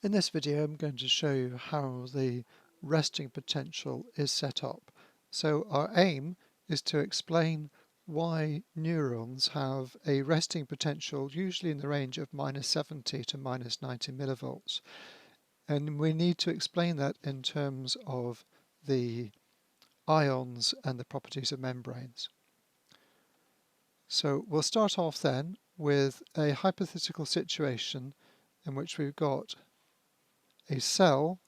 In this video I'm going to show you how the resting potential is set up. So our aim is to explain why neurons have a resting potential usually in the range of -70 to -90 millivolts. And we need to explain that in terms of the ions and the properties of membranes. So we'll start off then with a hypothetical situation in which we've got a cell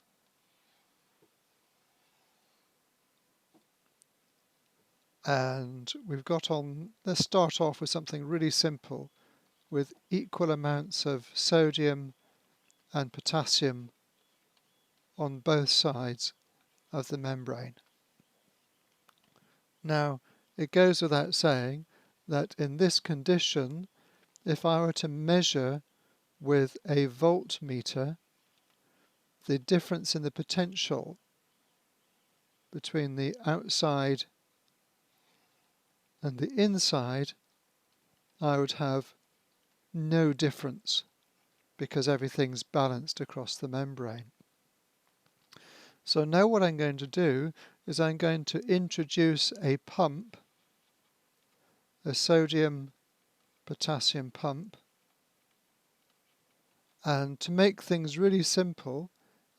and let's start off with something really simple with equal amounts of sodium and potassium on both sides of the membrane. Now, it goes without saying that in this condition, if I were to measure with a voltmeter the difference in the potential between the outside and the inside, I would have no difference because everything's balanced across the membrane. So now what I'm going to do is I'm going to introduce a pump, a sodium-potassium pump, and to make things really simple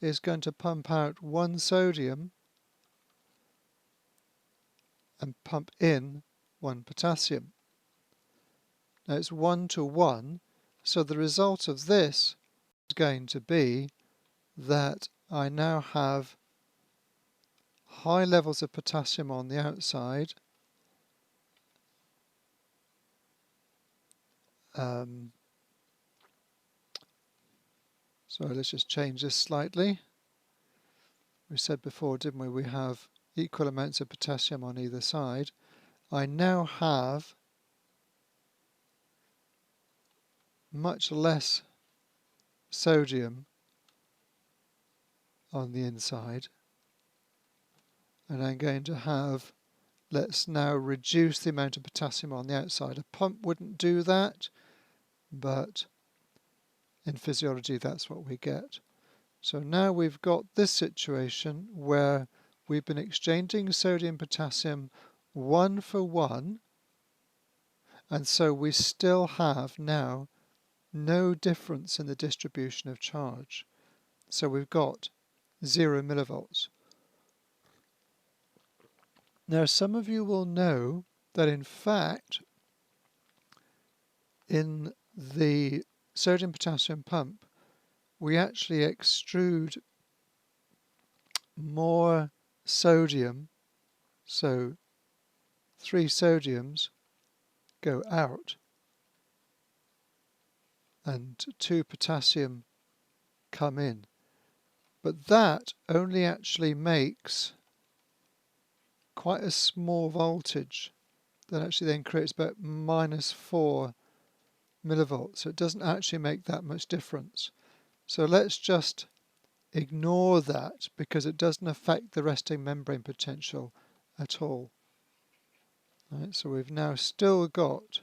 is going to pump out one sodium and pump in one potassium. Now it's 1 to 1, so the result of this is going to be that I now have high levels of potassium on the outside, so let's just change this slightly. We said before, didn't we have equal amounts of potassium on either side. I now have much less sodium on the inside, and I'm going to have, let's now reduce the amount of potassium on the outside. A pump wouldn't do that, but in physiology that's what we get. So now we've got this situation where we've been exchanging sodium potassium 1 for 1, and so we still have now no difference in the distribution of charge. So we've got 0 millivolts. Now some of you will know that in fact in the sodium potassium pump we actually extrude more sodium, so 3 sodiums go out and 2 potassium come in. But that only actually makes quite a small voltage that actually then creates about -4 millivolts. So it doesn't actually make that much difference. So let's just ignore that because it doesn't affect the resting membrane potential at all. Right, so we've now still got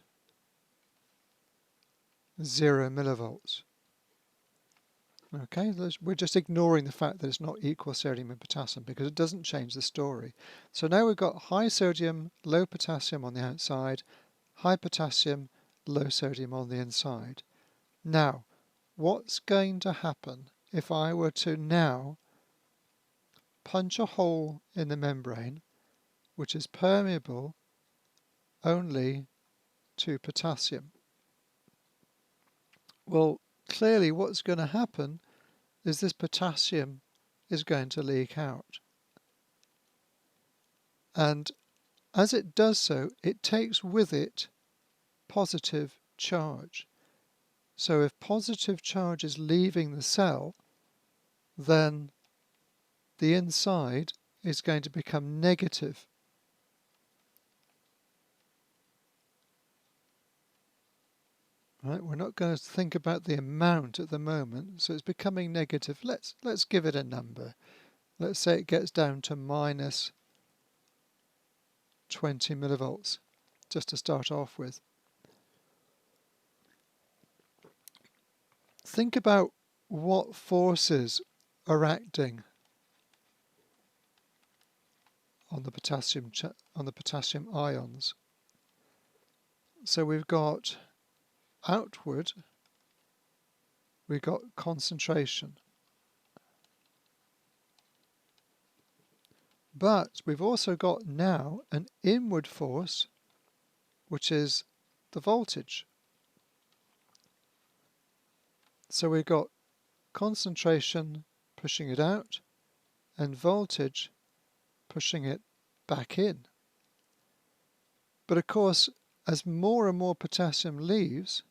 0 millivolts. Okay, we're just ignoring the fact that it's not equal sodium and potassium because it doesn't change the story. So now we've got high sodium, low potassium on the outside, high potassium, low sodium on the inside. Now, what's going to happen if I were to now punch a hole in the membrane which is permeable only to potassium? Well, clearly what's going to happen is this potassium is going to leak out. And as it does so, it takes with it positive charge. So if positive charge is leaving the cell, then the inside is going to become negative. Right, we're not going to think about the amount at the moment, so it's becoming negative. Let's give it a number. Let's say it gets down to -20 millivolts, just to start off with. Think about what forces are acting on the potassium ions. So we've got outward, we've got concentration. But we've also got now an inward force, which is the voltage. So we've got concentration pushing it out and voltage pushing it back in. But of course, as more and more potassium leaves,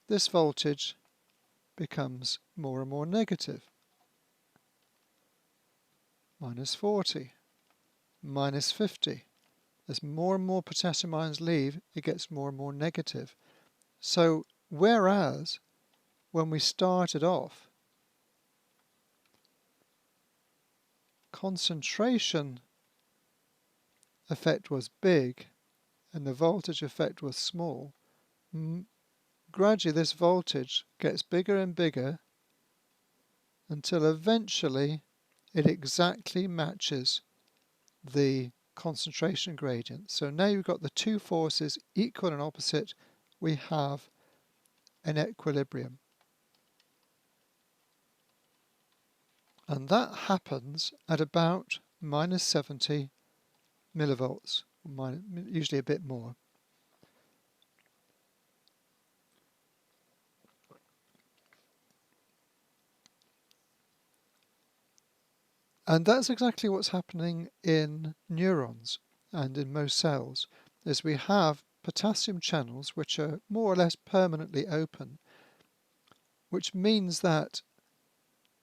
this voltage becomes more and more negative. Minus 40, minus 50. As more and more potassium ions leave, it gets more and more negative. So whereas when we started off, concentration effect was big and the voltage effect was small, gradually this voltage gets bigger and bigger until eventually it exactly matches the concentration gradient. So now you've got the two forces equal and opposite, we have an equilibrium. And that happens at about minus 70 millivolts, usually a bit more. And that's exactly what's happening in neurons and in most cells, is we have potassium channels which are more or less permanently open, which means that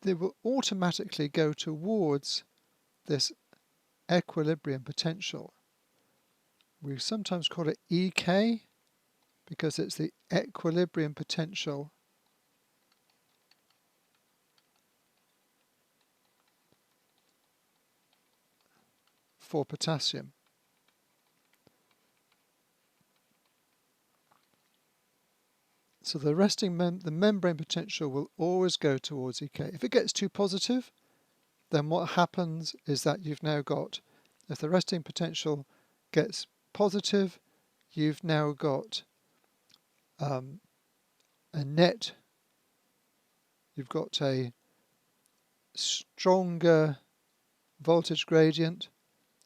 they will automatically go towards this equilibrium potential. We sometimes call it EK because it's the equilibrium potential for potassium. So the the membrane potential will always go towards EK. If it gets too positive, then what happens is that you've now got, if the resting potential gets positive, you've now got a net, you've got a stronger voltage gradient.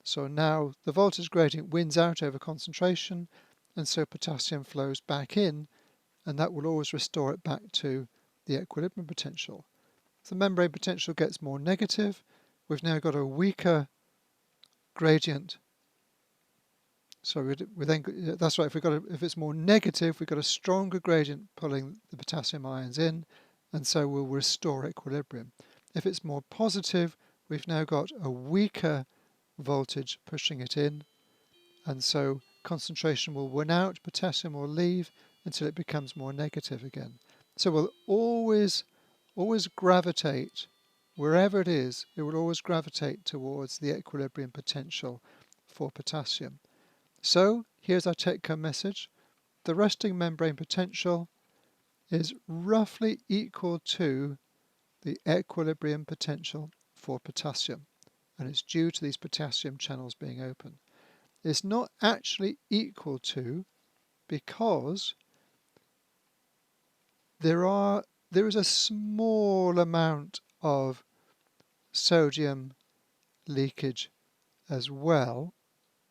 So now the voltage gradient wins out over concentration, and so potassium flows back in, and that will always restore it back to the equilibrium potential. If the membrane potential gets more negative, we've now got a weaker gradient. So we then, that's right, if it's more negative, we've got a stronger gradient pulling the potassium ions in, and so we'll restore equilibrium. If it's more positive, we've now got a weaker voltage pushing it in, and so concentration will win out, potassium will leave until it becomes more negative again. So we'll always gravitate, wherever it is, it will always gravitate towards the equilibrium potential for potassium. So here's our take-home message. The resting membrane potential is roughly equal to the equilibrium potential for potassium, and it's due to these potassium channels being open. It's not actually equal to because there is a small amount of sodium leakage as well,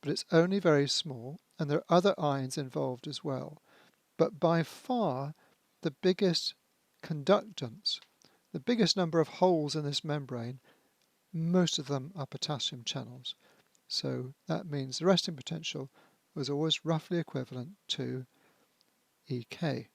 but it's only very small, and there are other ions involved as well. But by far the biggest conductance, the biggest number of holes in this membrane, most of them are potassium channels. So that means the resting potential was always roughly equivalent to EK.